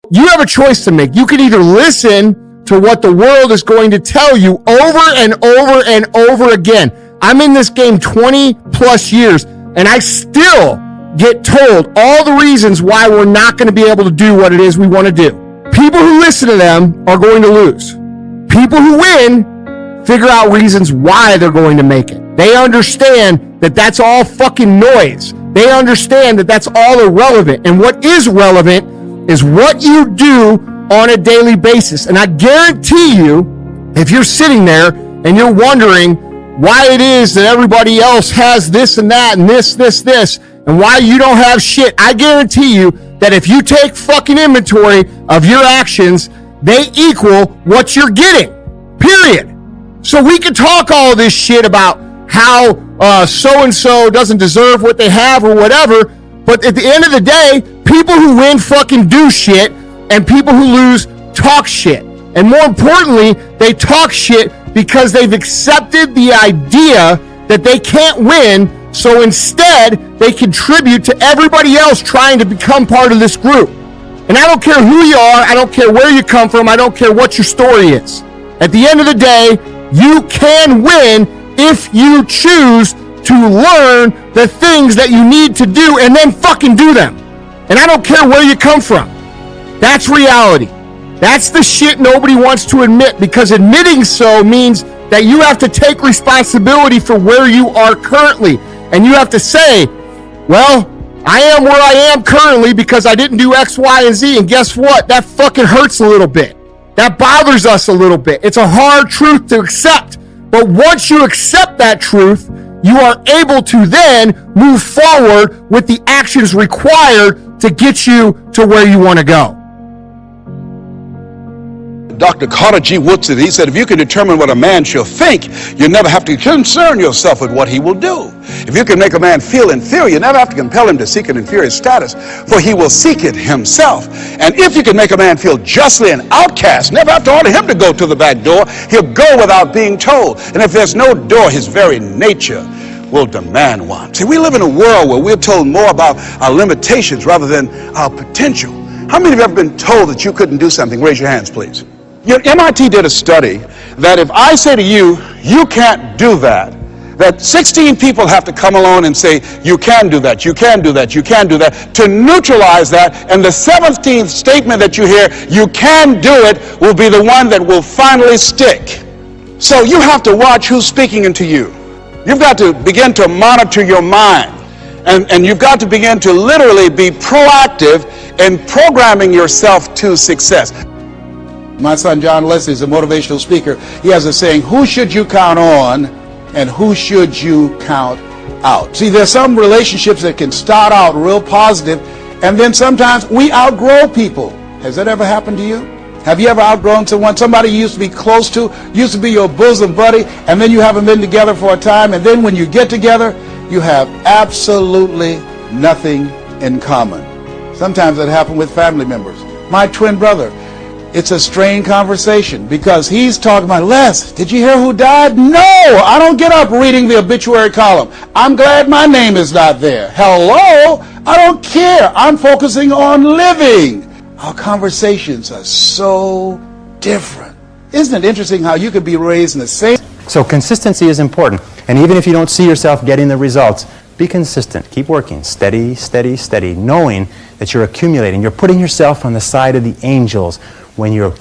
You have a choice to make. You can either listen to what the world is going to tell you over and over and over again. I'm in this game 20 plus years, and I still get told all the reasons why we're not going to be able to do what it is we want to do. People who listen to them are going to lose. People who win figure out reasons why they're going to make it. They understand that that's all fucking noise. They understand that that's all irrelevant. And what is relevant is what you do on a daily basis. And I guarantee you, if you're sitting there and you're wondering why it is that everybody else has this and that and this, and why you don't have shit, I guarantee you that if you take fucking inventory of your actions, they equal what you're getting, period. So we can talk all this shit about how so-and-so doesn't deserve what they have or whatever, but at the end of the day, people who win fucking do shit, and people who lose talk shit. And more importantly, they talk shit because they've accepted the idea that they can't win, so instead, they contribute to everybody else trying to become part of this group. And I don't care who you are, I don't care where you come from, I don't care what your story is. At the end of the day, you can win if you choose to learn the things that you need to do and then fucking do them. And I don't care where you come from. That's reality. That's the shit nobody wants to admit, because admitting so means that you have to take responsibility for where you are currently. And you have to say, well, I am where I am currently because I didn't do X, Y, and Z. And guess what? That fucking hurts a little bit. That bothers us a little bit. It's a hard truth to accept. But once you accept that truth, you are able to then move forward with the actions required to get you to where you want to go. Dr. Carter G. Woodson, he said, if you can determine what a man shall think, you never have to concern yourself with what he will do. If you can make a man feel inferior, you never have to compel him to seek an inferior status, for he will seek it himself. And if you can make a man feel justly an outcast, never have to order him to go to the back door. He'll go without being told. And if there's no door, his very nature will demand one. See, we live in a world where we're told more about our limitations rather than our potential. How many of you have ever been told that you couldn't do something? Raise your hands, please. MIT did a study that if I say to you, you can't do that, that 16 people have to come along and say, you can do that, you can do that, you can do that, to neutralize that, and the 17th statement that you hear, you can do it, will be the one that will finally stick. So you have to watch who's speaking into you. You've got to begin to monitor your mind, and you've got to begin to literally be proactive in programming yourself to success. My son John Leslie is a motivational speaker. He has a saying, who should you count on and who should you count out? See, there's some relationships that can start out real positive, and then sometimes we outgrow people. Has that ever happened to you? Have you ever outgrown someone? Somebody you used to be close to, used to be your bosom buddy, and then you haven't been together for a time, and then when you get together, you have absolutely nothing in common. Sometimes that happens with family members. My twin brother, it's a strained conversation because he's talking about, Les, did you hear who died? No, I don't get up reading the obituary column. I'm glad my name is not there. Hello, I don't care. I'm focusing on living. Our conversations are so different. Isn't it interesting how you could be raised in the same... So consistency is important. And even if you don't see yourself getting the results, be consistent. Keep working. Steady, steady, steady. Knowing that you're accumulating. You're putting yourself on the side of the angels when you're